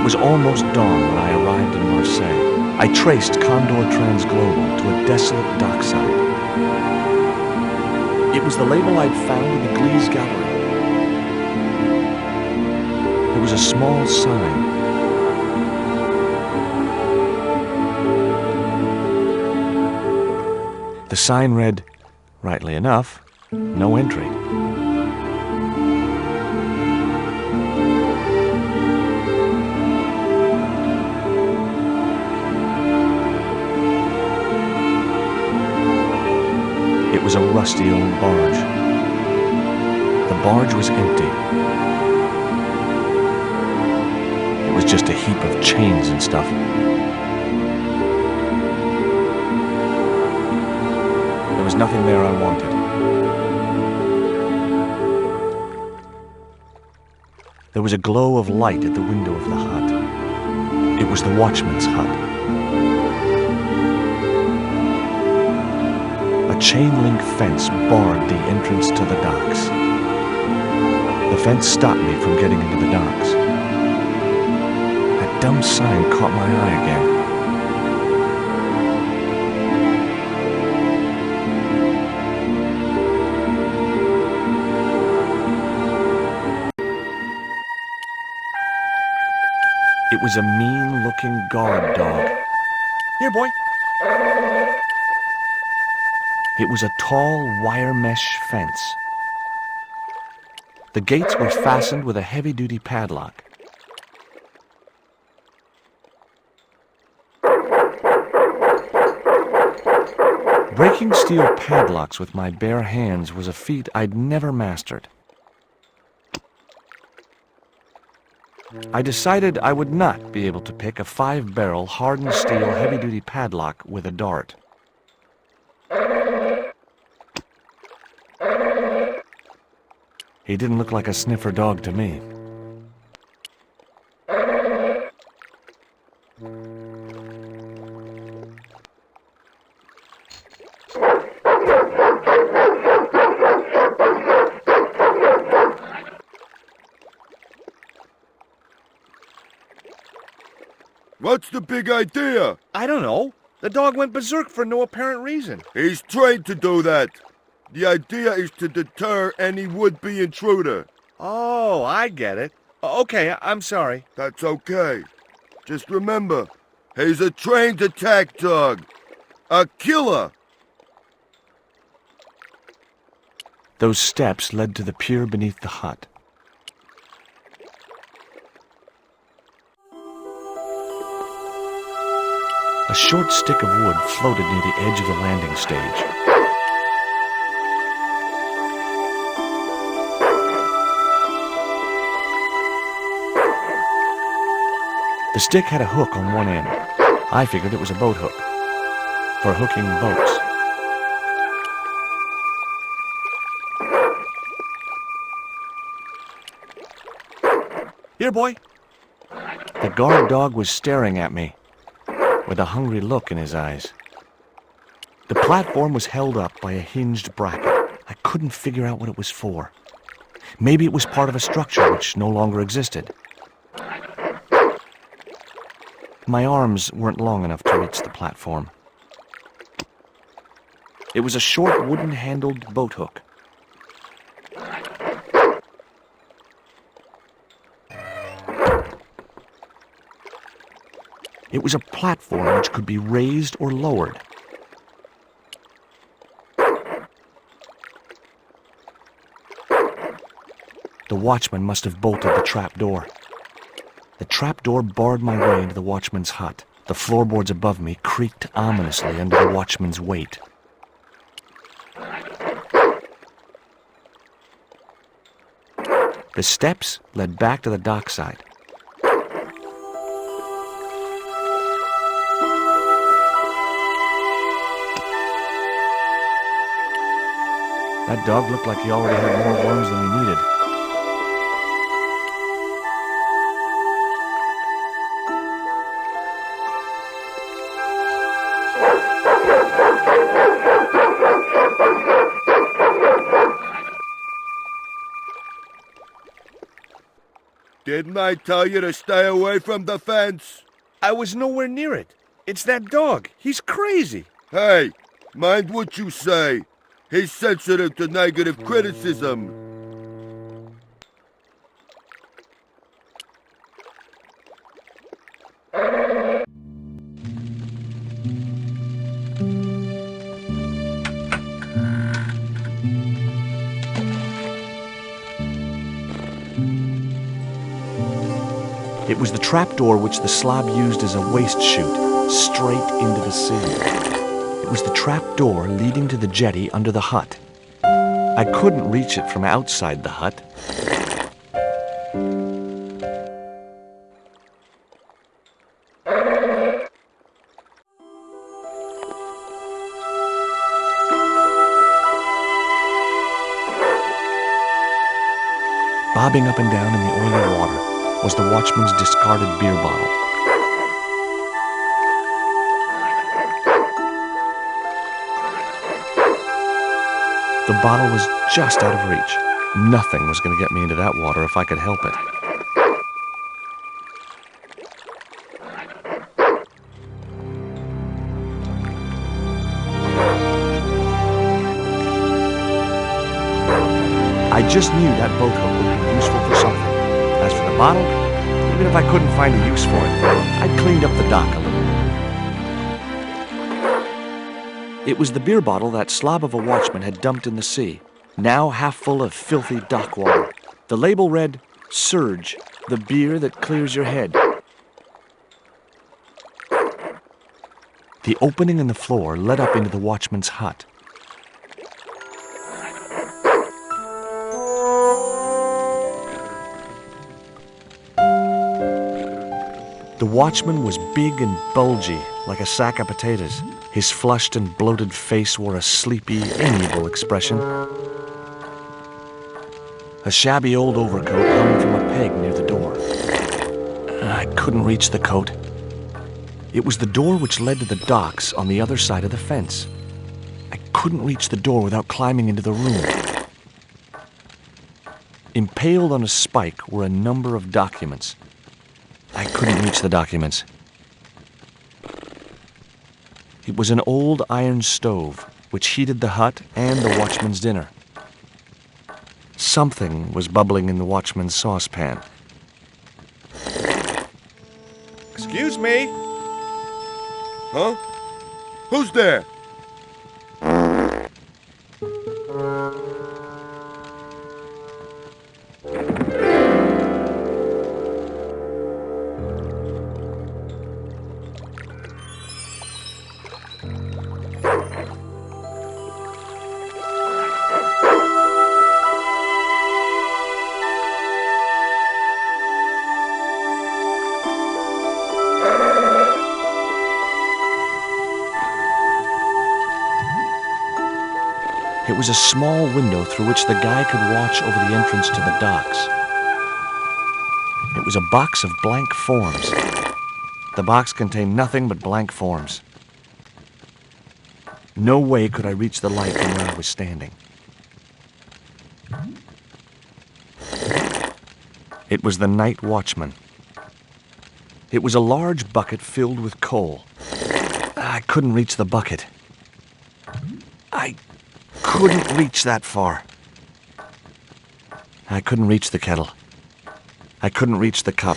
was almost dawn when I arrived in Marseilles. I traced Condor Transglobal to a desolate dockside. It was the label I'd found in the Glees Gallery. There was a small sign. The sign read, rightly enough, no entry. It was a rusty old barge. The barge was empty. It was just a heap of chains and stuff. There was nothing there I wanted. There was a glow of light at the window of the hut. It was the watchman's hut. A chain-link fence barred the entrance to the docks. The fence stopped me from getting into the docks. That dumb sign caught my eye again. It was a mean-looking guard dog. Here, boy. It was a tall wire mesh fence. The gates were fastened with a heavy-duty padlock. Breaking steel padlocks with my bare hands was a feat I'd never mastered. I decided I would not be able to pick a 5-barrel hardened steel heavy-duty padlock with a dart. He didn't look like a sniffer dog to me. What's the big idea? I don't know. The dog went berserk for no apparent reason. He's trained to do that. The idea is to deter any would-be intruder. Oh, I get it. Okay, I'm sorry. That's okay. Just remember, he's a trained attack dog. A killer. Those steps led to the pier beneath the hut. A short stick of wood floated near the edge of the landing stage. The stick had a hook on one end. I figured it was a boat hook for hooking boats. Here, boy. The guard dog was staring at me with a hungry look in his eyes. The platform was held up by a hinged bracket. I couldn't figure out what it was for. Maybe it was part of a structure which no longer existed. My arms weren't long enough to reach the platform. It was a short wooden-handled boat hook. It was a platform which could be raised or lowered. The watchman must have bolted the trap door. The trap door barred my way into the watchman's hut. The floorboards above me creaked ominously under the watchman's weight. The steps led back to the dockside. That dog looked like he already had more worms than he needed. Didn't I tell you to stay away from the fence? I was nowhere near it. It's that dog. He's crazy. Hey, mind what you say. He's sensitive to negative criticism. It was the trapdoor which the Slav used as a waste chute, straight into the sea. It was the trapdoor leading to the jetty under the hut. I couldn't reach it from outside the hut. Bobbing up and down in the oily water was the watchman's discarded beer bottle. The bottle was just out of reach. Nothing was going to get me into that water if I could help it. I just knew that boat hook would be useful for something. As for the bottle, even if I couldn't find a use for it, I'd cleaned up the dock a little. It was the beer bottle that slob of a watchman had dumped in the sea, now half full of filthy dock water. The label read, "Surge, the beer that clears your head." The opening in the floor led up into the watchman's hut. The watchman was big and bulgy, like a sack of potatoes. His flushed and bloated face wore a sleepy, amiable expression. A shabby old overcoat hung from a peg near the door. I couldn't reach the coat. It was the door which led to the docks on the other side of the fence. I couldn't reach the door without climbing into the room. Impaled on a spike were a number of documents. I couldn't reach the documents. It was an old iron stove, which heated the hut and the watchman's dinner. Something was bubbling in the watchman's saucepan. Excuse me? Huh? Who's there? It was a small window through which the guy could watch over the entrance to the docks. It was a box of blank forms. The box contained nothing but blank forms. No way could I reach the light from where I was standing. It was the night watchman. It was a large bucket filled with coal. I couldn't reach the bucket. I couldn't reach that far. I couldn't reach the kettle. I couldn't reach the cup.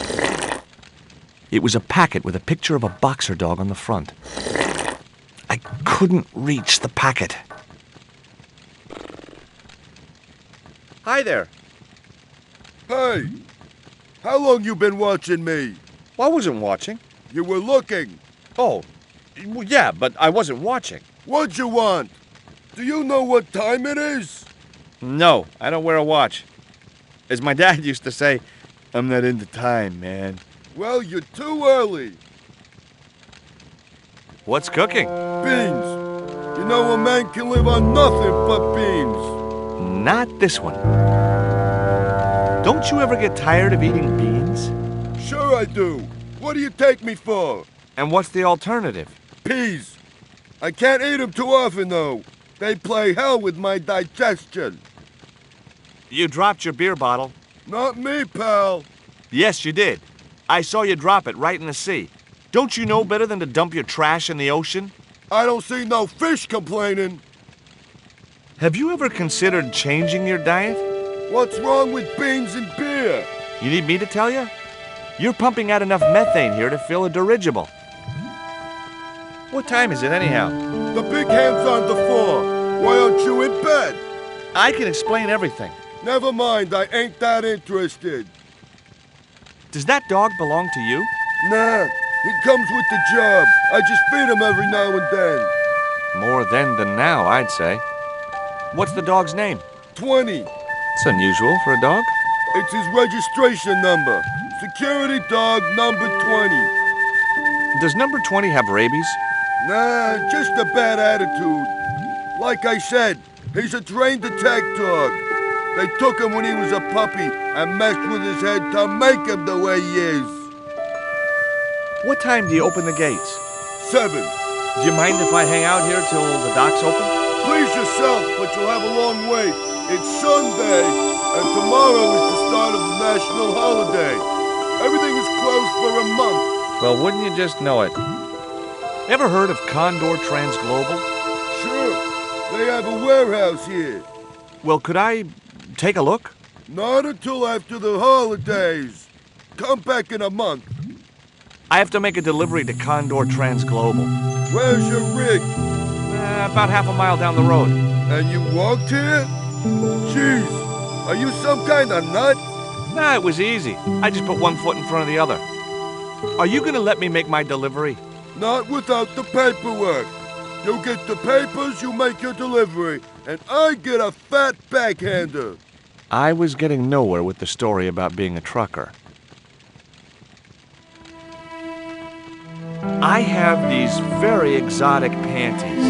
It was a packet with a picture of a boxer dog on the front. I couldn't reach the packet. Hi there. Hey! How long you been watching me? Well, I wasn't watching. You were looking. Oh, well, yeah, but I wasn't watching. What'd you want? Do you know what time it is? No, I don't wear a watch. As my dad used to say, I'm not into time, man. Well, you're too early. What's cooking? Beans. You know a man can live on nothing but beans. Not this one. Don't you ever get tired of eating beans? Sure I do. What do you take me for? And what's the alternative? Peas. I can't eat them too often, though. They play hell with my digestion. You dropped your beer bottle. Not me, pal. Yes, you did. I saw you drop it right in the sea. Don't you know better than to dump your trash in the ocean? I don't see no fish complaining. Have you ever considered changing your diet? What's wrong with beans and beer? You need me to tell you? You're pumping out enough methane here to fill a dirigible. What time is it anyhow? The big hand's on the floor. Why aren't you in bed? I can explain everything. Never mind, I ain't that interested. Does that dog belong to you? Nah, he comes with the job. I just feed him every now and then. More then than now, I'd say. What's the dog's name? 20. It's unusual for a dog. It's his registration number. Security dog number 20. Does number 20 have rabies? Nah, just a bad attitude. Like I said, he's a trained attack dog. They took him when he was a puppy and messed with his head to make him the way he is. What time do you open the gates? 7. Do you mind if I hang out here till the docks open? Please yourself, but you'll have a long wait. It's Sunday, and tomorrow is the start of the national holiday. Everything is closed for a month. Well, wouldn't you just know it? Ever heard of Condor Transglobal? Sure, they have a warehouse here. Well, could I take a look? Not until after the holidays. Come back in a month. I have to make a delivery to Condor Transglobal. Where's your rig? About half a mile down the road. And you walked here? Jeez, are you some kind of nut? Nah, it was easy. I just put one foot in front of the other. Are you gonna let me make my delivery? Not without the paperwork. You get the papers, you make your delivery, and I get a fat backhander. I was getting nowhere with the story about being a trucker. I have these very exotic panties.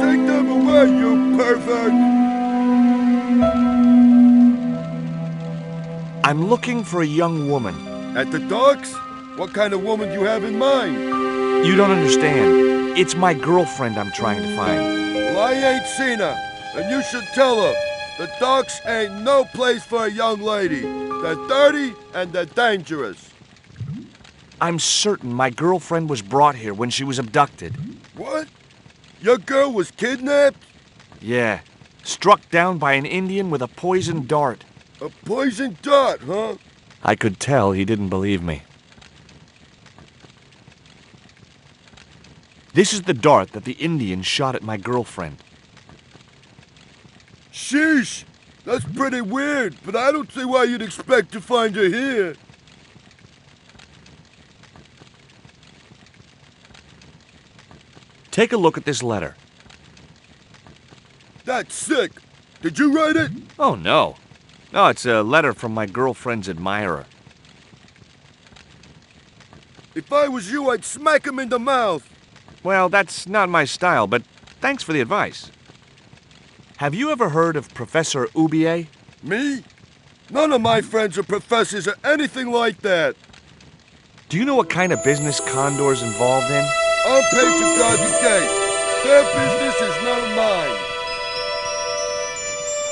Take them away, you pervert! I'm looking for a young woman. At the docks? What kind of woman do you have in mind? You don't understand. It's my girlfriend I'm trying to find. Well, I ain't seen her, and you should tell her. The docks ain't no place for a young lady. They're dirty and they're dangerous. I'm certain my girlfriend was brought here when she was abducted. What? Your girl was kidnapped? Yeah, struck down by an Indian with a poisoned dart. A poison dart, huh? I could tell he didn't believe me. This is the dart that the Indian shot at my girlfriend. Sheesh! That's pretty weird, but I don't see why you'd expect to find her here. Take a look at this letter. That's sick. Did you write it? Oh, no. No, it's a letter from my girlfriend's admirer. If I was you, I'd smack him in the mouth. Well, that's not my style, but thanks for the advice. Have you ever heard of Professor Oubier? Me? None of my friends are professors or anything like that. Do you know what kind of business Condor's involved in? I'm paid to guard the gate. Their business is none of mine.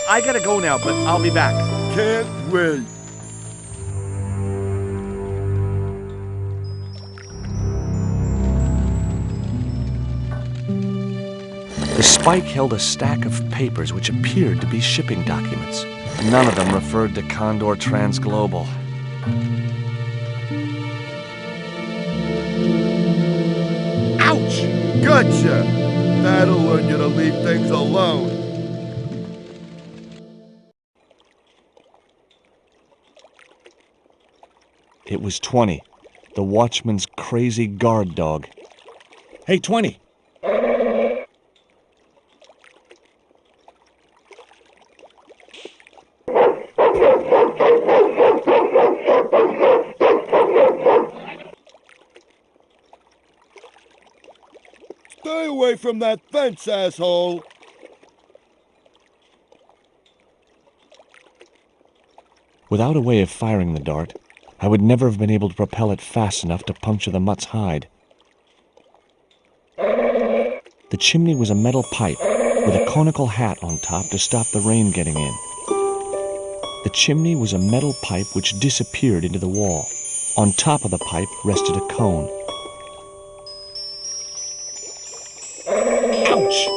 I gotta go now, but I'll be back. Can't wait. The spike held a stack of papers which appeared to be shipping documents. None of them referred to Condor Transglobal. Ouch! Gotcha! That'll learn you to leave things alone. It was 20, the watchman's crazy guard dog. Hey, 20! Stay away from that fence, asshole! Without a way of firing the dart, I would never have been able to propel it fast enough to puncture the mutt's hide. The chimney was a metal pipe with a conical hat on top to stop the rain getting in. The chimney was a metal pipe which disappeared into the wall. On top of the pipe rested a cone. Ouch!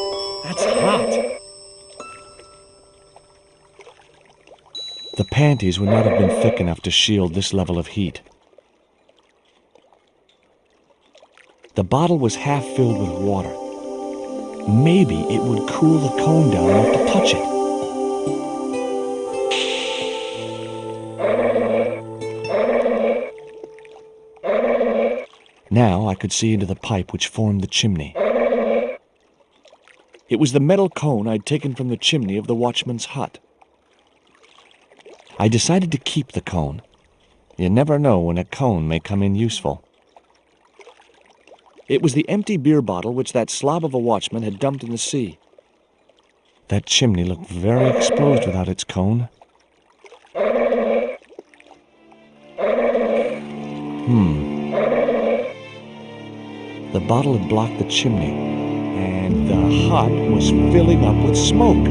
That's hot! The panties would not have been thick enough to shield this level of heat. The bottle was half filled with water. Maybe it would cool the cone down enough to touch it. Now I could see into the pipe which formed the chimney. It was the metal cone I'd taken from the chimney of the watchman's hut. I decided to keep the cone. You never know when a cone may come in useful. It was the empty beer bottle which that slob of a watchman had dumped in the sea. That chimney looked very exposed without its cone. The bottle had blocked the chimney, and the hut was filling up with smoke.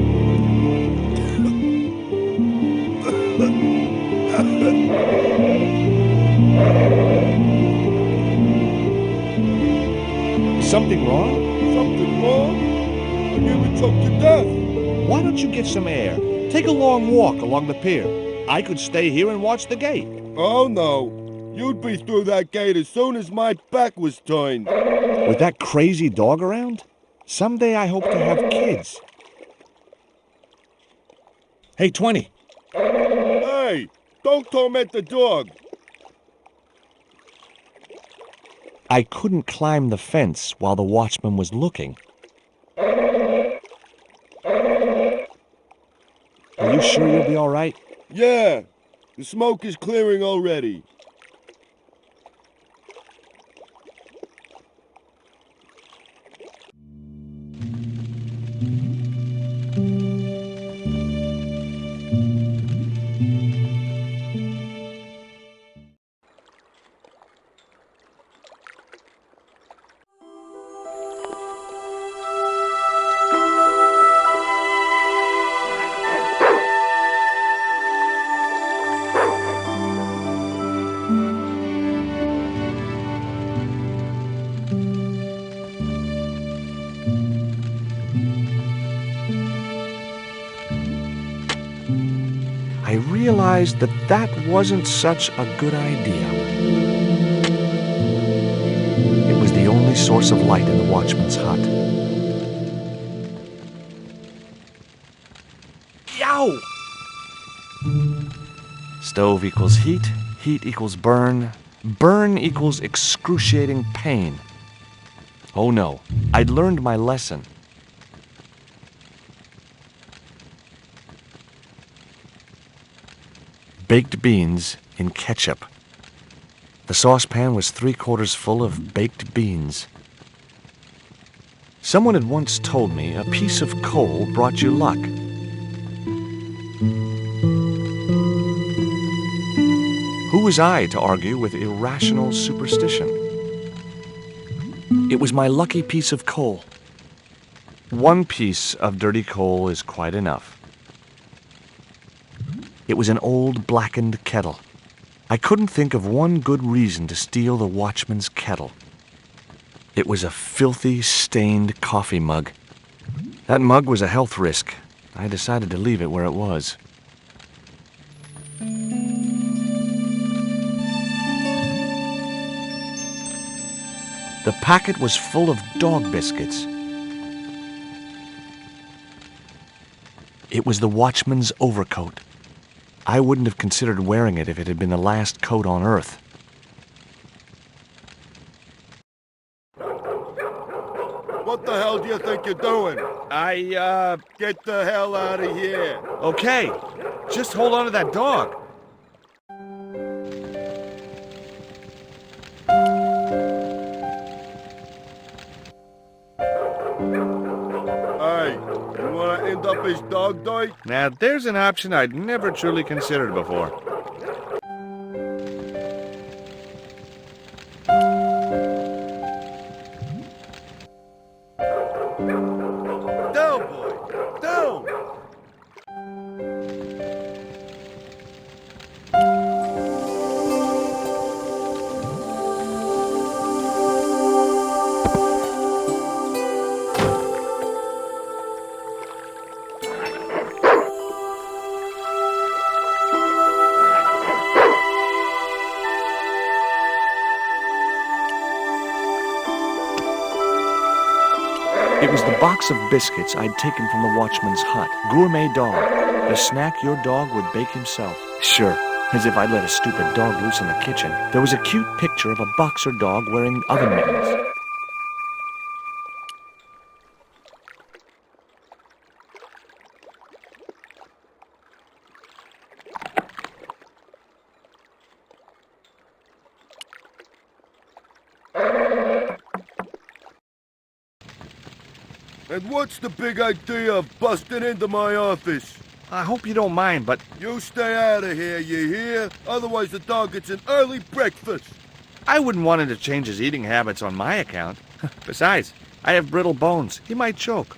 Something wrong? Something wrong? I nearly choked to death. Why don't you get some air? Take a long walk along the pier. I could stay here and watch the gate. Oh, no. You'd be through that gate as soon as my back was turned. With that crazy dog around? Someday I hope to have kids. Hey, 20. Hey, don't torment the dog. I couldn't climb the fence while the watchman was looking. Are you sure you'll be all right? Yeah, the smoke is clearing already. I realized that wasn't such a good idea. It was the only source of light in the watchman's hut. Yow! Stove equals heat, heat equals burn, burn equals excruciating pain. Oh no, I'd learned my lesson. Baked beans in ketchup. The saucepan was 3/4 full of baked beans. Someone had once told me a piece of coal brought you luck. Who was I to argue with irrational superstition? It was my lucky piece of coal. One piece of dirty coal is quite enough. It was an old blackened kettle. I couldn't think of one good reason to steal the watchman's kettle. It was a filthy, stained coffee mug. That mug was a health risk. I decided to leave it where it was. The packet was full of dog biscuits. It was the watchman's overcoat. I wouldn't have considered wearing it if it had been the last coat on Earth. What the hell do you think you're doing? Get the hell out of here. Okay, just hold on to that dog. Hey, you wanna end up as dog dirt? Now, there's an option I'd never truly considered before. Down, boy, down! It was the box of biscuits I'd taken from the watchman's hut. Gourmet dog. The snack your dog would bake himself. Sure, as if I'd let a stupid dog loose in the kitchen. There was a cute picture of a boxer dog wearing oven mittens. And what's the big idea of busting into my office? I hope you don't mind, but You stay out of here, you hear? Otherwise the dog gets an early breakfast. I wouldn't want him to change his eating habits on my account. Besides, I have brittle bones. He might choke.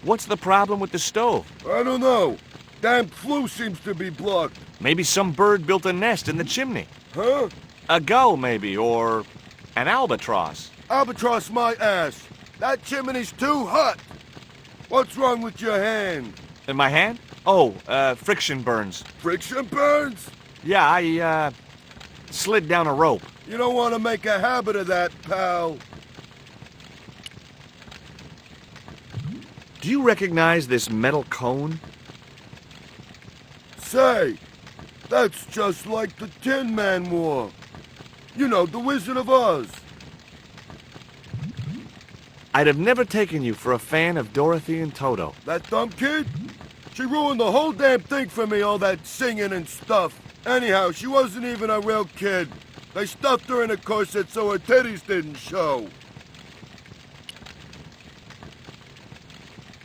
What's the problem with the stove? I don't know. Damn flue seems to be blocked. Maybe some bird built a nest in the chimney. Huh? A gull, maybe, or an albatross. Albatross my ass. That chimney's too hot. What's wrong with your hand? In my hand? Oh, friction burns. Friction burns? Yeah, I slid down a rope. You don't want to make a habit of that, pal. Do you recognize this metal cone? Say, that's just like the Tin Man wore. You know, the Wizard of Oz. I'd have never taken you for a fan of Dorothy and Toto. That dumb kid? She ruined the whole damn thing for me, all that singing and stuff. Anyhow, she wasn't even a real kid. They stuffed her in a corset so her titties didn't show.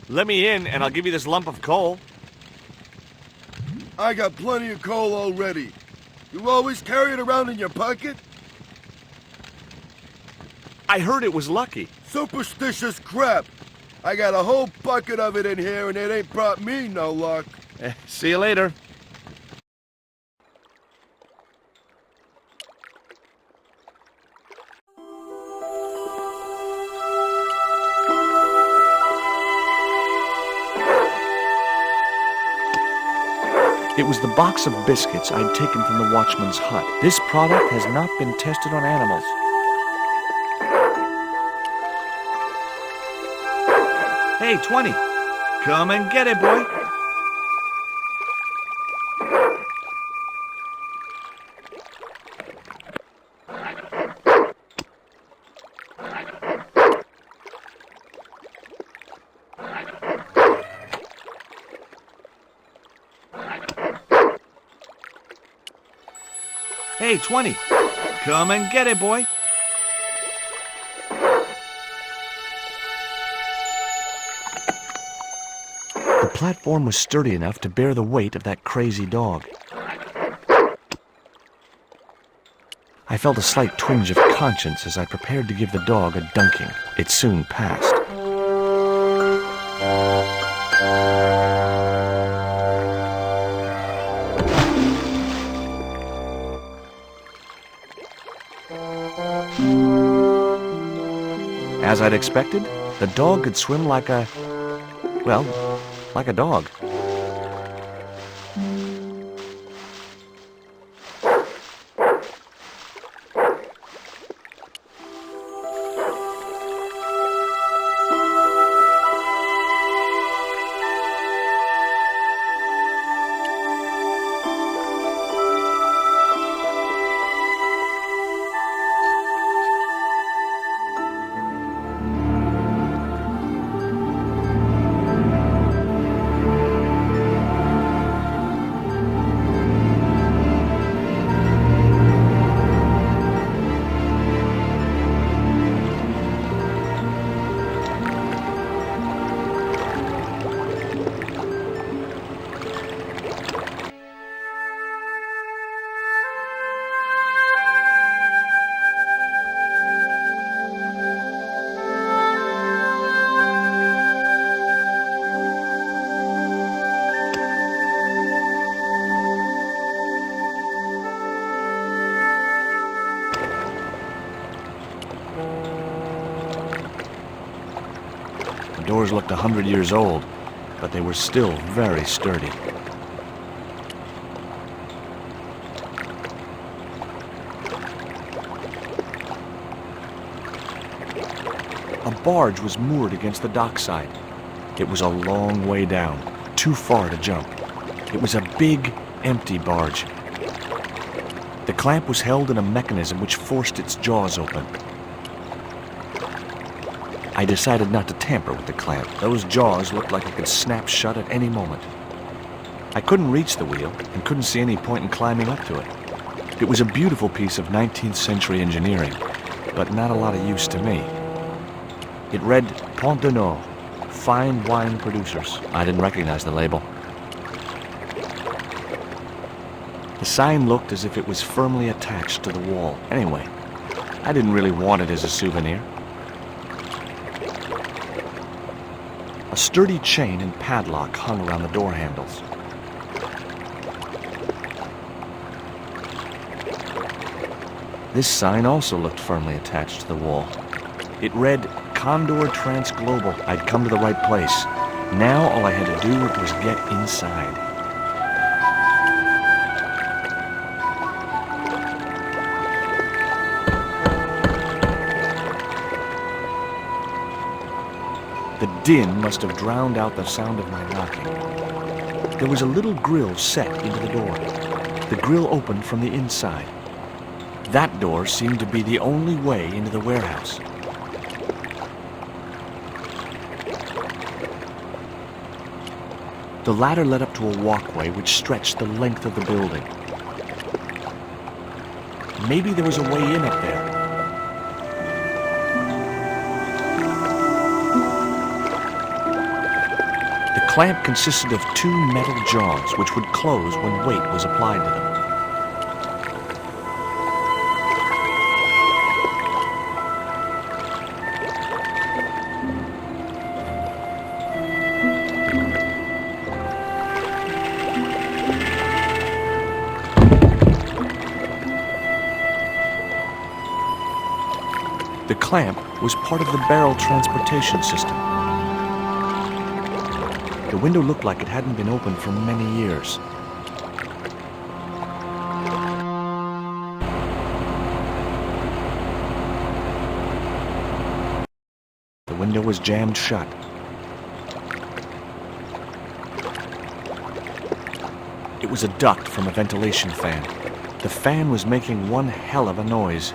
Let me in and I'll give you this lump of coal. I got plenty of coal already. You always carry it around in your pocket? I heard it was lucky. Superstitious crap. I got a whole bucket of it in here and it ain't brought me no luck. See you later. It was the box of biscuits I'd taken from the watchman's hut. This product has not been tested on animals. Hey, 20. Come and get it, boy. Hey, 20. Come and get it, boy. The platform was sturdy enough to bear the weight of that crazy dog. I felt a slight twinge of conscience as I prepared to give the dog a dunking. It soon passed. As I'd expected, the dog could swim like a dog. The doors looked 100 years old, but they were still very sturdy. A barge was moored against the dockside. It was a long way down, too far to jump. It was a big, empty barge. The clamp was held in a mechanism which forced its jaws open. I decided not to tamper with the clamp. Those jaws looked like it could snap shut at any moment. I couldn't reach the wheel and couldn't see any point in climbing up to it. It was a beautiful piece of 19th century engineering, but not a lot of use to me. It read Pont de Nord, fine wine producers. I didn't recognize the label. The sign looked as if it was firmly attached to the wall. Anyway, I didn't really want it as a souvenir. A sturdy chain and padlock hung around the door handles. This sign also looked firmly attached to the wall. It read Condor Transglobal. I'd come to the right place. Now all I had to do was get inside. The din must have drowned out the sound of my knocking. There was a little grill set into the door. The grill opened from the inside. That door seemed to be the only way into the warehouse. The ladder led up to a walkway which stretched the length of the building. Maybe there was a way in up there. The clamp consisted of two metal jaws which would close when weight was applied to them. The clamp was part of the barrel transportation system. The window looked like it hadn't been opened for many years. The window was jammed shut. It was a duct from a ventilation fan. The fan was making one hell of a noise.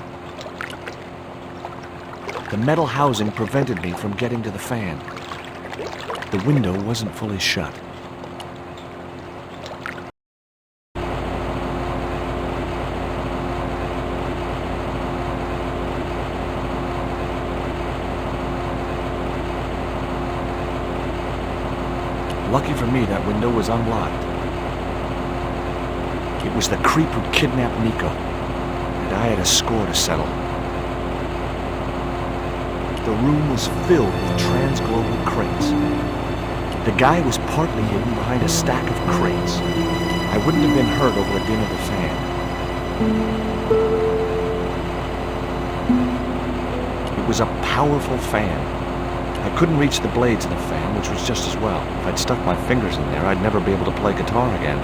The metal housing prevented me from getting to the fan. The window wasn't fully shut. Lucky for me, that window was unlocked. It was the creep who kidnapped Nico, and I had a score to settle. The room was filled with transglobal crates. The guy was partly hidden behind a stack of crates. I wouldn't have been hurt over the din of the fan. It was a powerful fan. I couldn't reach the blades of the fan, which was just as well. If I'd stuck my fingers in there, I'd never be able to play guitar again.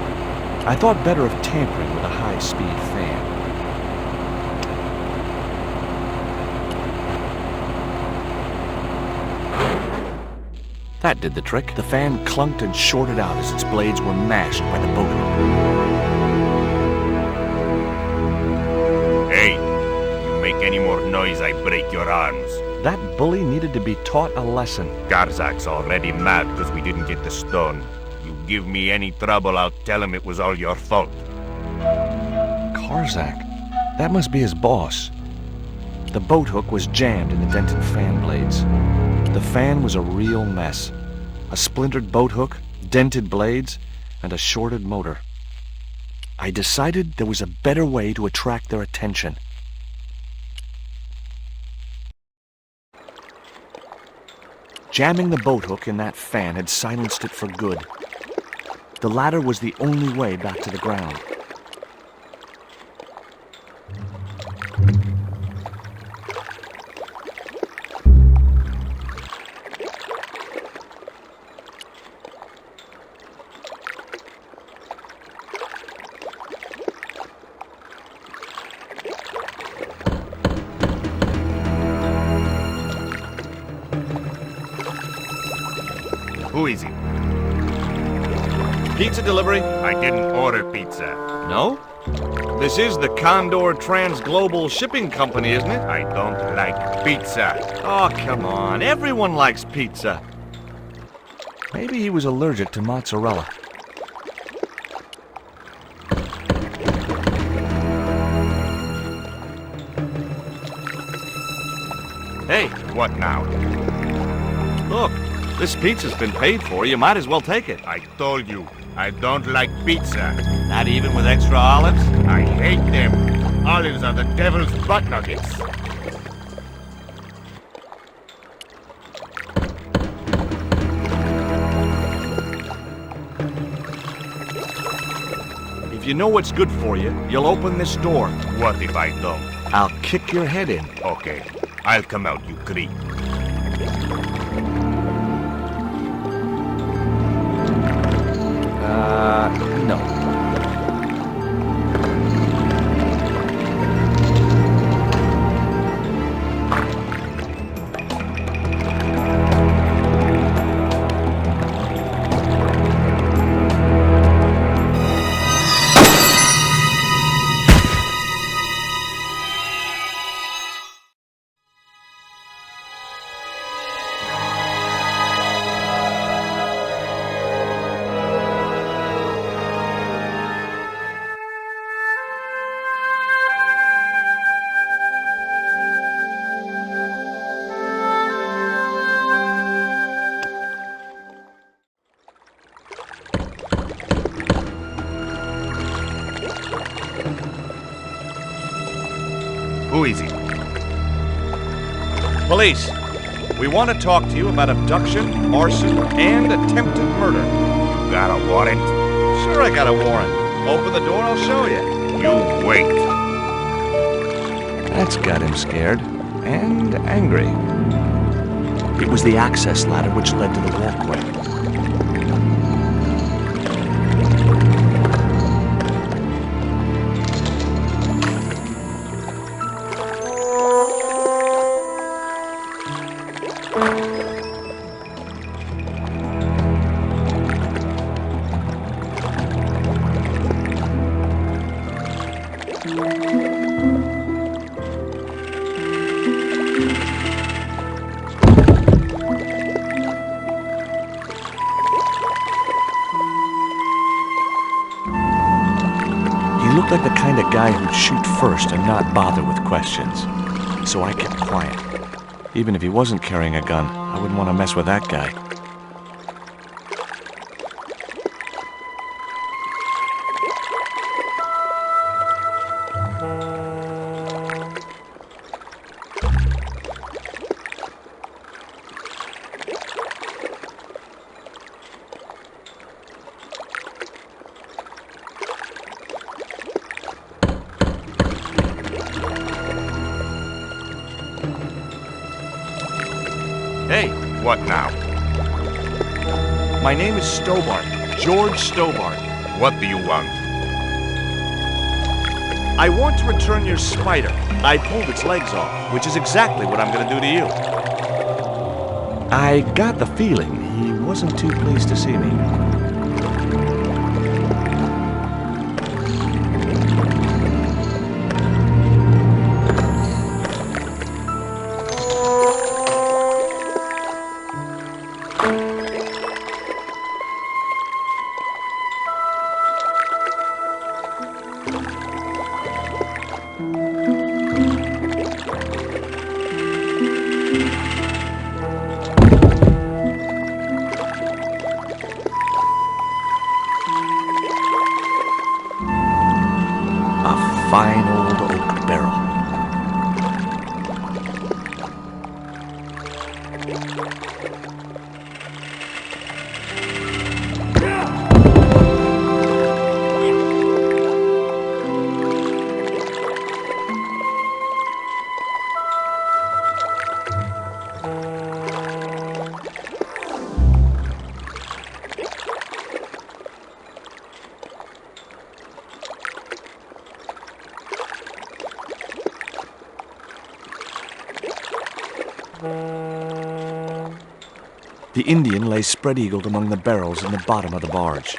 I thought better of tampering with a high-speed fan. That did the trick. The fan clunked and shorted out as its blades were mashed by the boat hook. Hey, you make any more noise, I break your arms. That bully needed to be taught a lesson. Garzak's already mad because we didn't get the stone. You give me any trouble, I'll tell him it was all your fault. Karzak? That must be his boss. The boat hook was jammed in the dented fan blades. The fan was a real mess. A splintered boat hook, dented blades, and a shorted motor. I decided there was a better way to attract their attention. Jamming the boat hook in that fan had silenced it for good. The ladder was the only way back to the ground. Who is it? Pizza delivery? I didn't order pizza. No? This is the Condor Trans-Global Shipping Company, isn't it? I don't like pizza. Oh, come on. Everyone likes pizza. Maybe he was allergic to mozzarella. Hey, What now? look. This pizza's been paid for. You might as well take it. I told you, I don't like pizza. Not even with extra olives? I hate them. Olives are the devil's butt nuggets. If you know what's good for you, you'll open this door. What if I don't? I'll kick your head in. Okay, I'll come out, you creep. No. Who is it? Police, we want to talk to you about abduction, arson, and attempted murder. You got a warrant? Sure, I got a warrant. Open the door, I'll show you. You wait. That's got him scared and angry. It was the access ladder which led to the walkway. He looked like the kind of guy who'd shoot first and not bother with questions. So I kept quiet. Even if he wasn't carrying a gun, I wouldn't want to mess with that guy. Hey, What now? my name is Stobart, George Stobart. What do you want? I want to return your spider. I pulled its legs off, which is exactly what I'm going to do to you. I got the feeling he wasn't too pleased to see me. A fine old oak barrel. The Indian lay spread-eagled among the barrels in the bottom of the barge.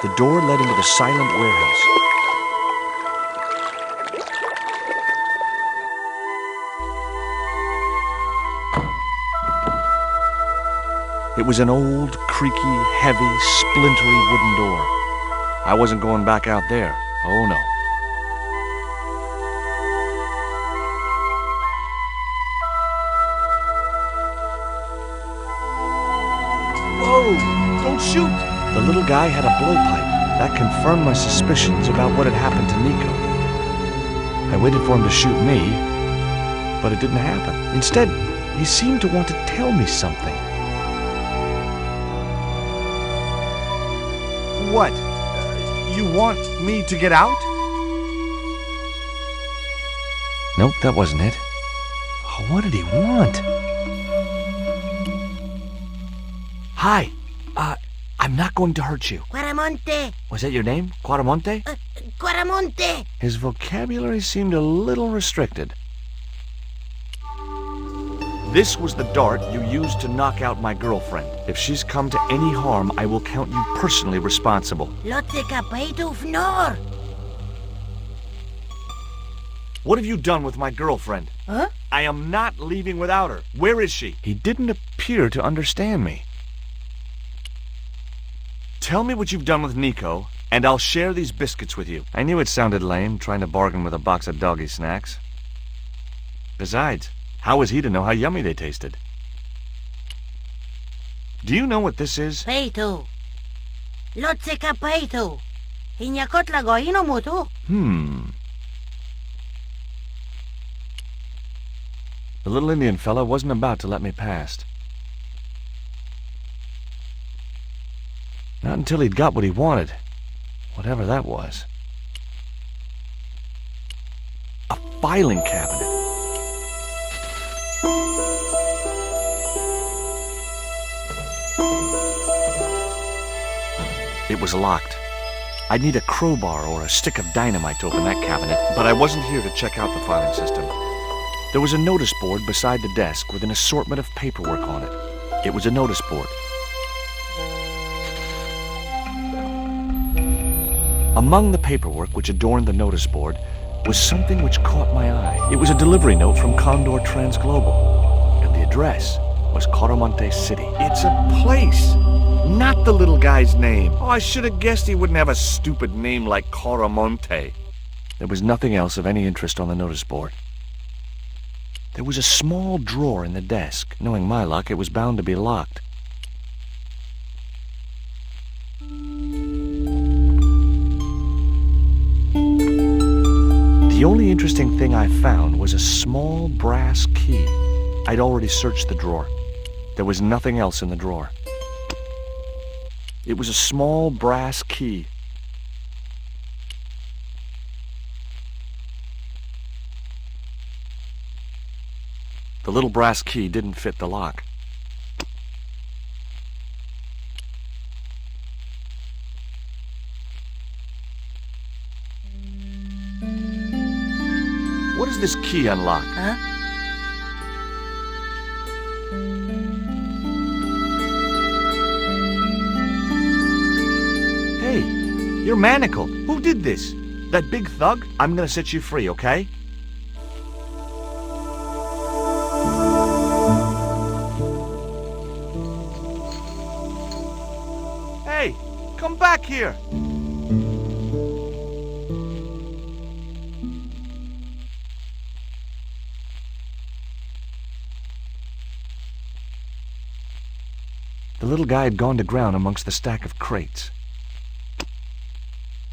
The door led into the silent warehouse. It was an old, creaky, heavy, splintery wooden door. I wasn't going back out there. Oh, no. Whoa! Don't shoot! The little guy had a blowpipe. That confirmed my suspicions about what had happened to Nico. I waited for him to shoot me, but it didn't happen. Instead, he seemed to want to tell me something. What? You want me to get out? Nope, that wasn't it. Oh, what did he want? Hi. I'm not going to hurt you. Quaramonte! Was that your name? Quaramonte? Quaramonte! His vocabulary seemed a little restricted. This was the dart you used to knock out my girlfriend. If she's come to any harm, I will count you personally responsible. Lotte kapaitu fnor! What have you done with my girlfriend? Huh? I am not leaving without her. Where is she? He didn't appear to understand me. Tell me what you've done with Nico, and I'll share these biscuits with you. I knew it sounded lame, trying to bargain with a box of doggy snacks. Besides, how was he to know how yummy they tasted? Do you know what this is? Peitu! Lotte kapaitu! Hinyakot lagoino mutu! The little Indian fella wasn't about to let me past. Not until he'd got what he wanted, whatever that was. A filing cabinet. It was locked. I'd need a crowbar or a stick of dynamite to open that cabinet, but I wasn't here to check out the filing system. There was a notice board beside the desk with an assortment of paperwork on it. It was a notice board. Among the paperwork which adorned the notice board was something which caught my eye. It was a delivery note from Condor Transglobal, and the address was Coromonte City. It's a place, not the little guy's name. Oh, I should have guessed he wouldn't have a stupid name like Coromonte. There was nothing else of any interest on the notice board. There was a small drawer in the desk. Knowing my luck, it was bound to be locked. The only interesting thing I found was a small brass key. I'd already searched the drawer. There was nothing else in the drawer. It was a small brass key. The little brass key didn't fit the lock. What does this key unlock? Huh? Hey, you're manacled. Who did this? That big thug? I'm gonna set you free, okay? Hey, come back here! The little guy had gone to ground amongst the stack of crates.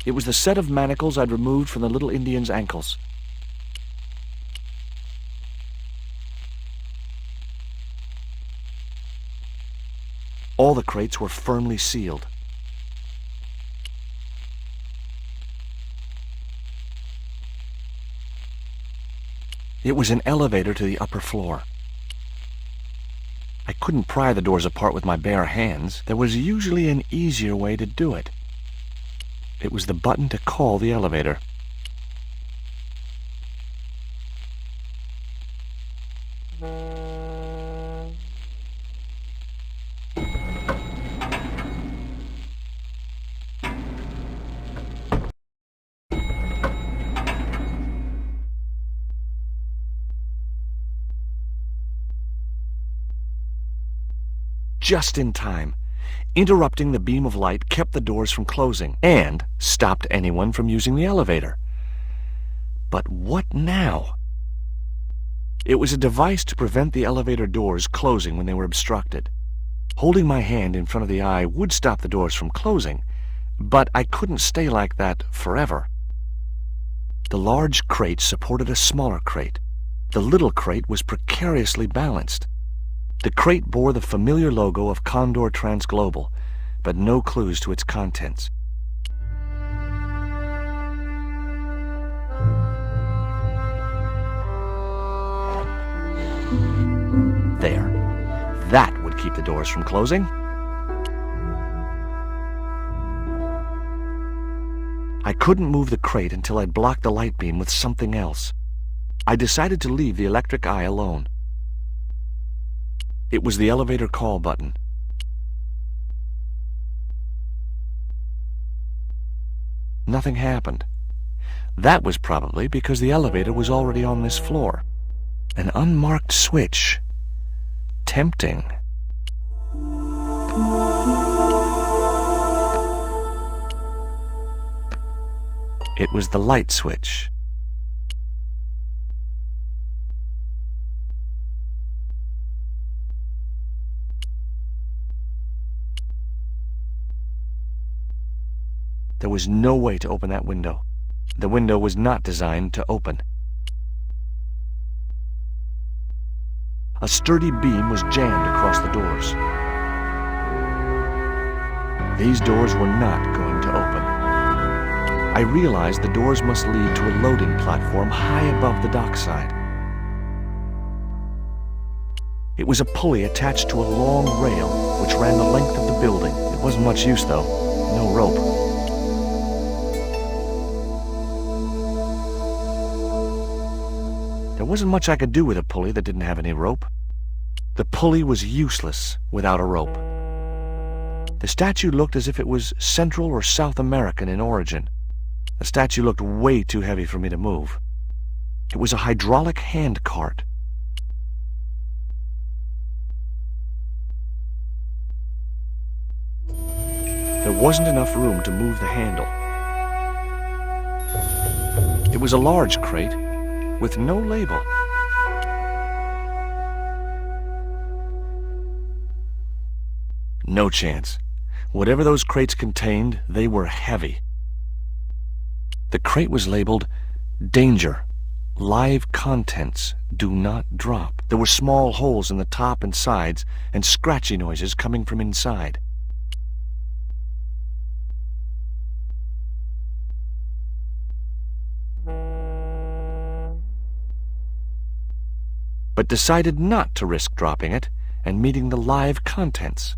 It was the set of manacles I'd removed from the little Indian's ankles. All the crates were firmly sealed. It was an elevator to the upper floor. I couldn't pry the doors apart with my bare hands. There was usually an easier way to do it. It was the button to call the elevator. just in time. Interrupting the beam of light kept the doors from closing and stopped anyone from using the elevator. But what now? It was a device to prevent the elevator doors closing when they were obstructed. Holding my hand in front of the eye would stop the doors from closing, but I couldn't stay like that forever. The large crate supported a smaller crate. The little crate was precariously balanced. The crate bore the familiar logo of Condor Transglobal, but no clues to its contents. There. That would keep the doors from closing. I couldn't move the crate until I'd blocked the light beam with something else. I decided to leave the electric eye alone. It was the elevator call button. Nothing happened. That was probably because the elevator was already on this floor. An unmarked switch. Tempting. It was the light switch. There was no way to open that window. The window was not designed to open. A sturdy beam was jammed across the doors. These doors were not going to open. I realized the doors must lead to a loading platform high above the dockside. It was a pulley attached to a long rail which ran the length of the building. It wasn't much use, though. No rope. There wasn't much I could do with a pulley that didn't have any rope. The pulley was useless without a rope. The statue looked as if it was Central or South American in origin. The statue looked way too heavy for me to move. It was a hydraulic hand cart. There wasn't enough room to move the handle. It was a large crate with no label. No chance. Whatever those crates contained, they were heavy. The crate was labeled, "Danger. Live contents. Do not drop." There were small holes in the top and sides, and scratchy noises coming from inside. But decided not to risk dropping it and meeting the live contents.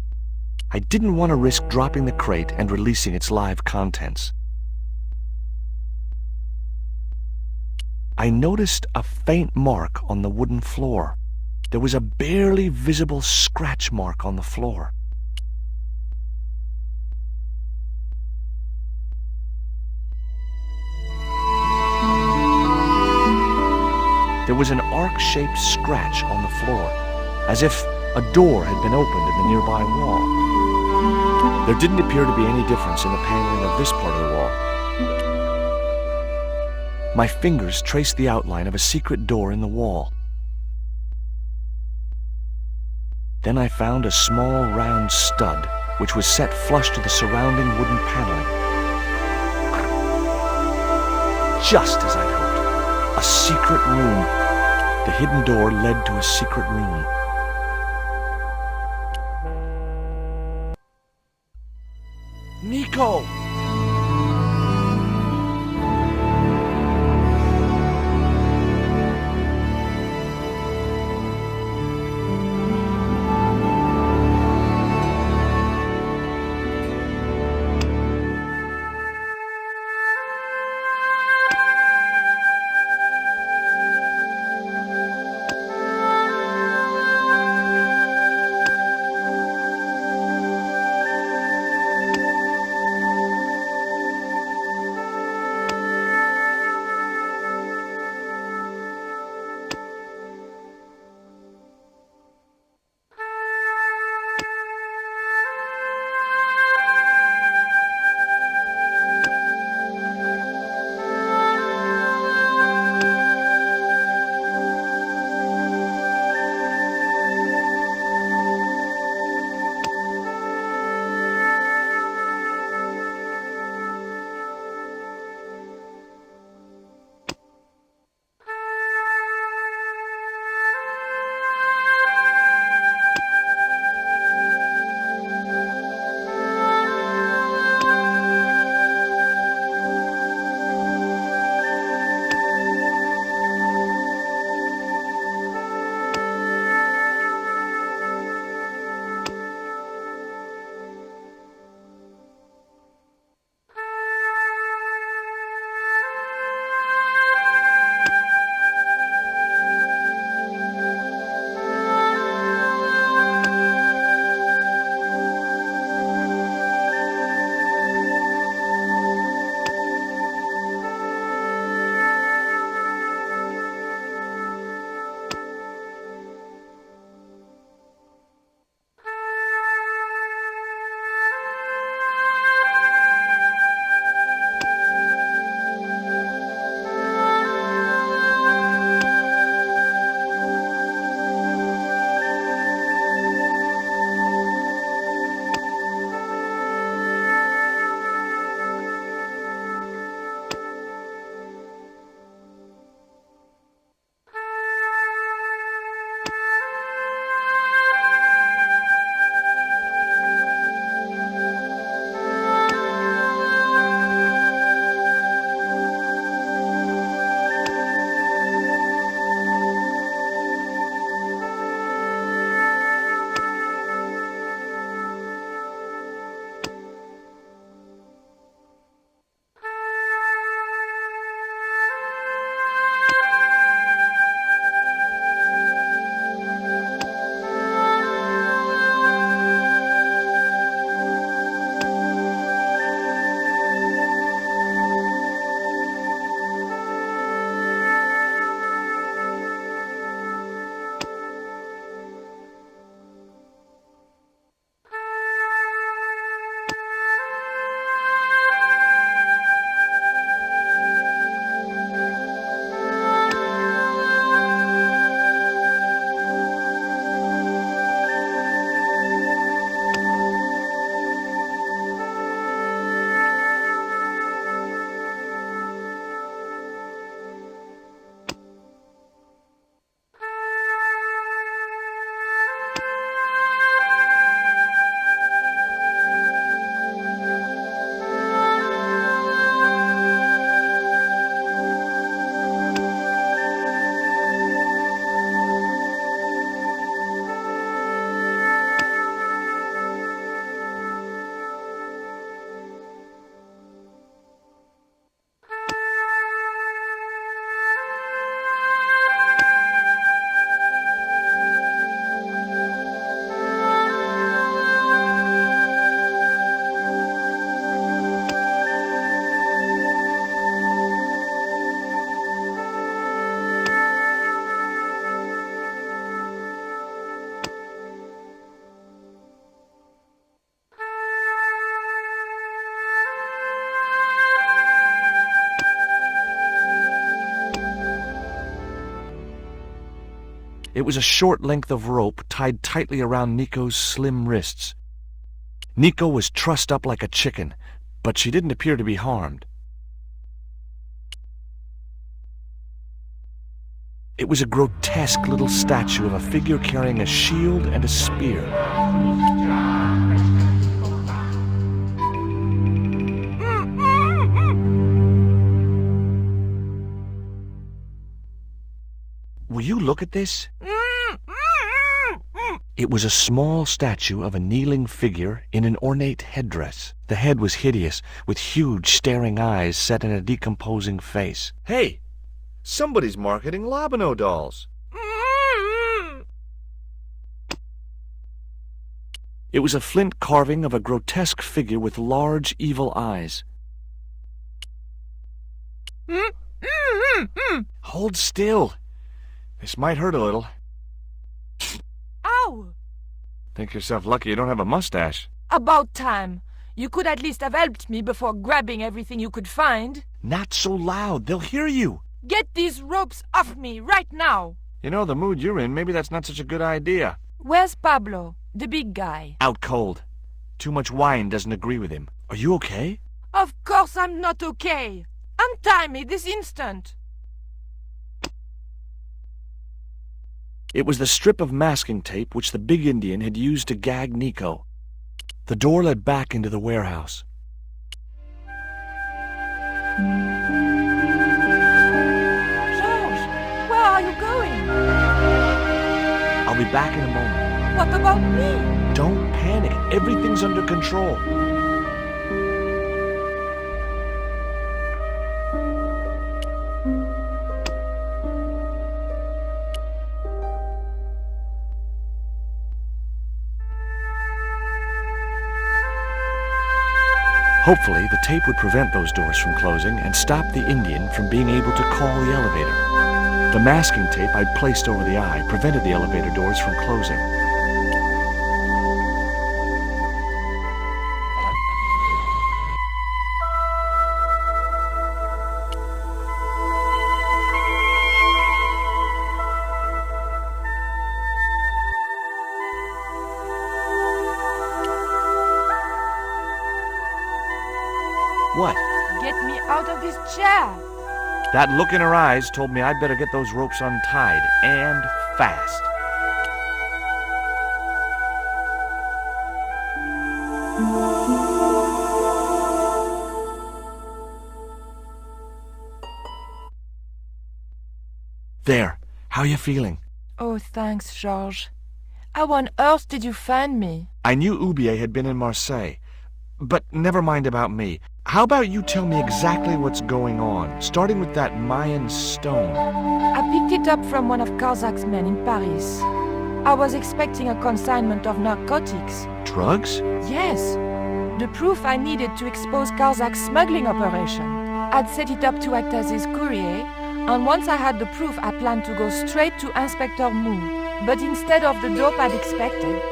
I didn't want to risk dropping the crate and releasing its live contents. I noticed a faint mark on the wooden floor. There was a barely visible scratch mark on the floor. There was an arc-shaped scratch on the floor, as if a door had been opened in the nearby wall. There didn't appear to be any difference in the paneling of this part of the wall. My fingers traced the outline of a secret door in the wall. Then I found a small round stud, which was set flush to the surrounding wooden paneling. Just as I'd hoped. A secret room. The hidden door led to a secret room. Nico! It was a short length of rope tied tightly around Nico's slim wrists. Nico was trussed up like a chicken, but she didn't appear to be harmed. It was a grotesque little statue of a figure carrying a shield and a spear. Will you look at this? It was a small statue of a kneeling figure in an ornate headdress. The head was hideous, with huge staring eyes set in a decomposing face. Hey! Somebody's marketing Labano dolls. It was a flint carving of a grotesque figure with large, evil eyes. Hold still. This might hurt a little. Ow! Think yourself lucky you don't have a mustache. About time. You could at least have helped me before grabbing everything you could find. Not so loud. They'll hear you. Get these ropes off me right now. You know, the mood you're in, maybe that's not such a good idea. Where's Pablo, the big guy? Out cold. Too much wine doesn't agree with him. Are you okay? Of course I'm not okay. Untie me this instant. It was the strip of masking tape which the big Indian had used to gag Nico. The door led back into the warehouse. George, where are you going? I'll be back in a moment. What about me? Don't panic. Everything's under control. Hopefully, the tape would prevent those doors from closing and stop the Indian from being able to call the elevator. The masking tape I'd placed over the eye prevented the elevator doors from closing. What? Get me out of this chair. That look in her eyes told me I'd better get those ropes untied, and fast. There. How you feeling? Oh, thanks, Georges. How on earth did you find me? I knew Oubier had been in Marseilles. But never mind about me. How about you tell me exactly what's going on, starting with that Mayan stone? I picked it up from one of Karzak's men in Paris. I was expecting a consignment of narcotics. Drugs? Yes. The proof I needed to expose Karzak's smuggling operation. I'd set it up to act as his courier, and once I had the proof, I planned to go straight to Inspector Mou. But instead of the dope I'd expected,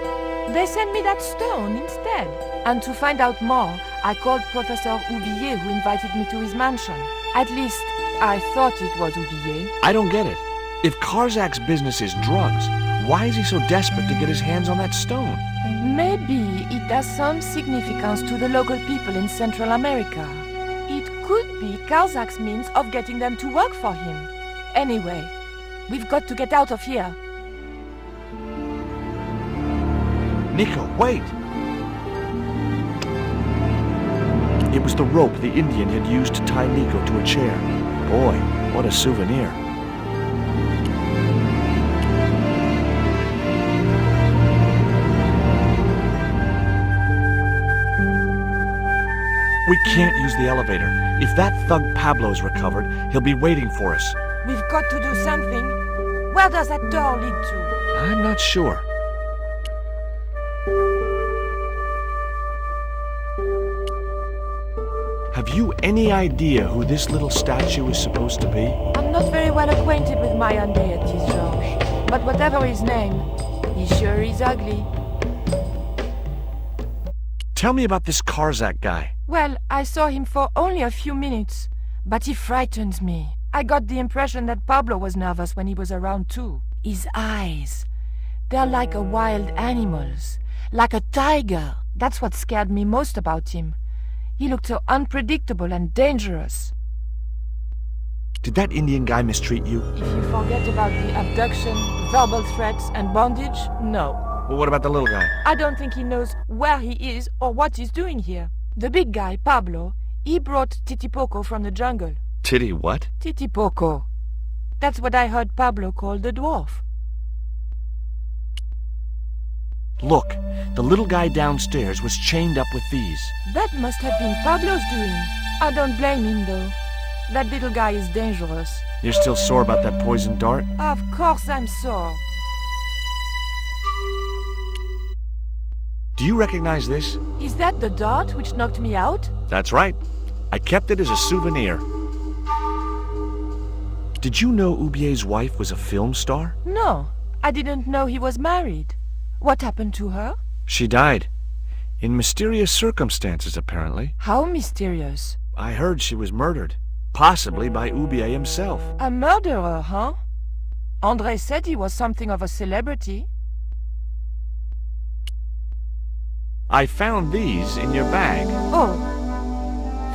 they sent me that stone instead. And to find out more, I called Professor Oubier, who invited me to his mansion. At least, I thought it was Oubier. I don't get it. If Karzak's business is drugs, why is he so desperate to get his hands on that stone? Maybe it has some significance to the local people in Central America. It could be Karzak's means of getting them to work for him. Anyway, we've got to get out of here. Nico, wait! It was the rope the Indian had used to tie Nico to a chair. Boy, what a souvenir. We can't use the elevator. If that thug Pablo's recovered, he'll be waiting for us. We've got to do something. Where does that door lead to? I'm not sure. Have you any idea who this little statue is supposed to be? I'm not very well acquainted with Mayan deities, Georges. But whatever his name, he sure is ugly. Tell me about this Karzak guy. Well, I saw him for only a few minutes, but he frightens me. I got the impression that Pablo was nervous when he was around too. His eyes. They're like a wild animal's. Like a tiger. That's what scared me most about him. He looked so unpredictable and dangerous. Did that Indian guy mistreat you? If you forget about the abduction, verbal threats, and bondage, no. Well, what about the little guy? I don't think he knows where he is or what he's doing here. The big guy, Pablo, he brought Titipoco from the jungle. Titty what? Titipoco. That's what I heard Pablo call the dwarf. Look, the little guy downstairs was chained up with these. That must have been Pablo's doing. I don't blame him, though. That little guy is dangerous. You're still sore about that poison dart? Of course I'm sore. Do you recognize this? Is that the dart which knocked me out? That's right. I kept it as a souvenir. Did you know Ubier's wife was a film star? No, I didn't know he was married. What happened to her? She died. In mysterious circumstances, apparently. How mysterious. I heard she was murdered. Possibly by Ubier himself. A murderer, huh? André said he was something of a celebrity. I found these in your bag. Oh,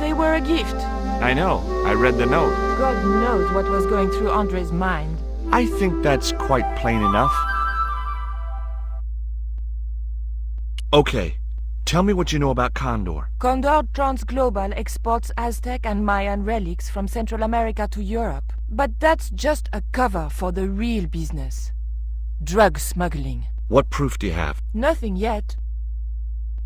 they were a gift. I know. I read the note. God knows what was going through André's mind. I think that's quite plain enough. Okay, tell me what you know about Condor. Condor Transglobal exports Aztec and Mayan relics from Central America to Europe. But that's just a cover for the real business. Drug smuggling. What proof do you have? Nothing yet.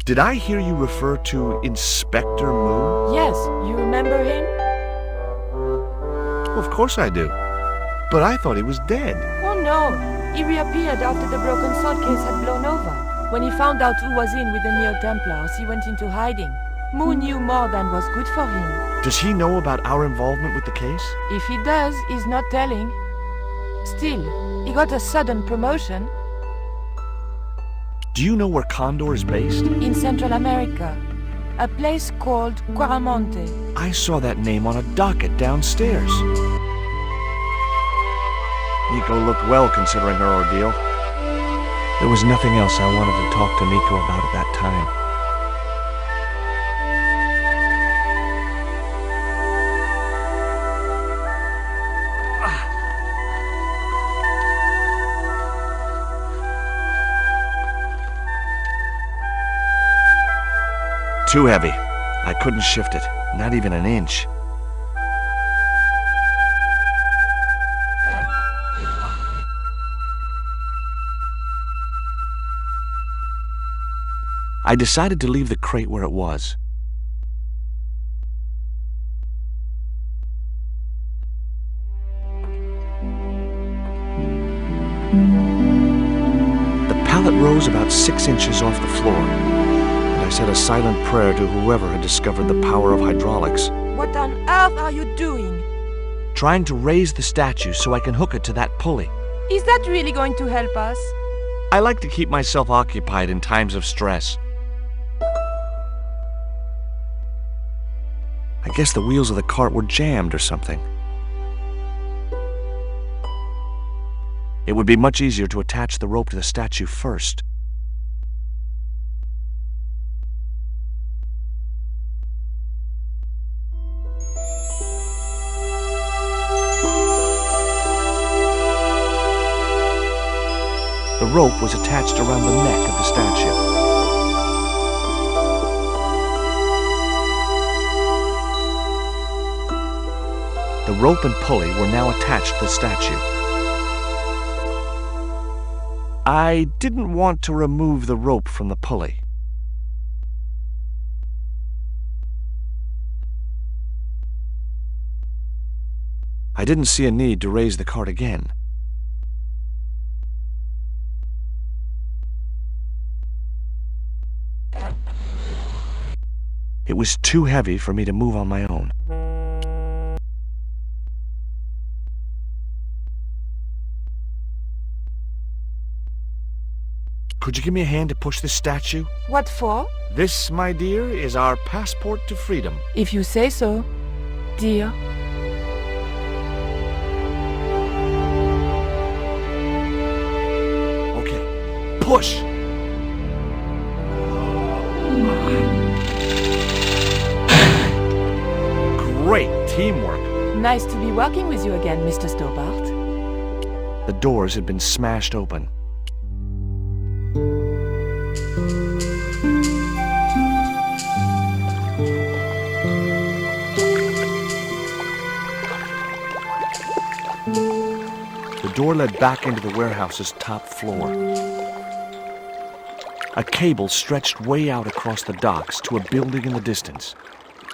Did I hear you refer to Inspector Moon? Yes, you remember him? Well, of course I do. But I thought he was dead. Oh no, he reappeared after the broken sword case had blown over. When he found out who was in with the Neo-Templars, he went into hiding. Moon knew more than was good for him. Does he know about our involvement with the case? If he does, he's not telling. Still, he got a sudden promotion. Do you know where Condor is based? In Central America. A place called Quaramonte. I saw that name on a docket downstairs. Nico looked well considering her ordeal. There was nothing else I wanted to talk to Nico about at that time. Too heavy. I couldn't shift it, not even an inch. I decided to leave the crate where it was. The pallet rose about 6 inches off the floor, and I said a silent prayer to whoever had discovered the power of hydraulics. What on earth are you doing? Trying to raise the statue so I can hook it to that pulley. Is that really going to help us? I like to keep myself occupied in times of stress. I guess the wheels of the cart were jammed or something. It would be much easier to attach the rope to the statue first. The rope was attached around the neck of the statue. The rope and pulley were now attached to the statue. I didn't want to remove the rope from the pulley. I didn't see a need to raise the cart again. It was too heavy for me to move on my own. Could you give me a hand to push this statue? What for? This, my dear, is our passport to freedom. If you say so, dear. push. Great teamwork. Nice to be working with you again, Mr. Stobart. The doors had been smashed open. The door led back into the warehouse's top floor. A cable stretched way out across the docks to a building in the distance.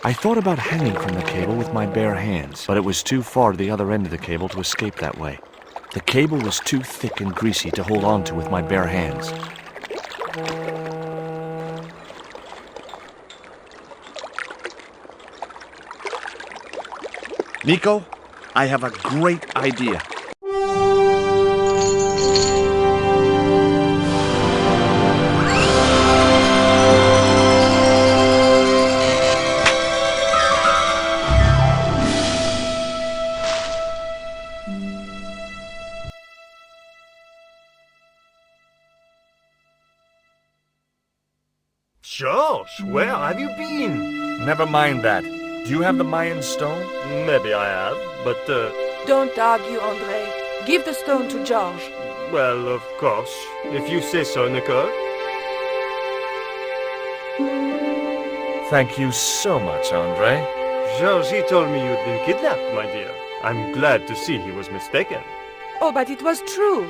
I thought about hanging from the cable with my bare hands, but it was too far to the other end of the cable to escape that way. The cable was too thick and greasy to hold on to with my bare hands. Nico, I have a great idea. George, where have you been? Never mind that. Do you have the Mayan stone? Maybe I have, but, Don't argue, André. Give the stone to George. well, of course, if you say so, Nicole. Thank you so much, Andre. Georgie told me you'd been kidnapped, my dear. I'm glad to see he was mistaken. Oh, but it was true.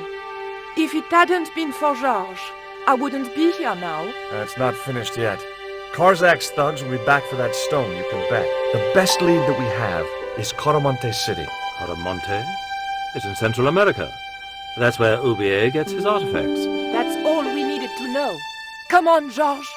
If it hadn't been for George, I wouldn't be here now. It's not finished yet. Karzak's thugs will be back for that stone, you can bet. The best lead that we have is Coromonte City. Caramonte? It's in Central America. That's where Ubier gets his artifacts. That's all we needed to know. Come on, George.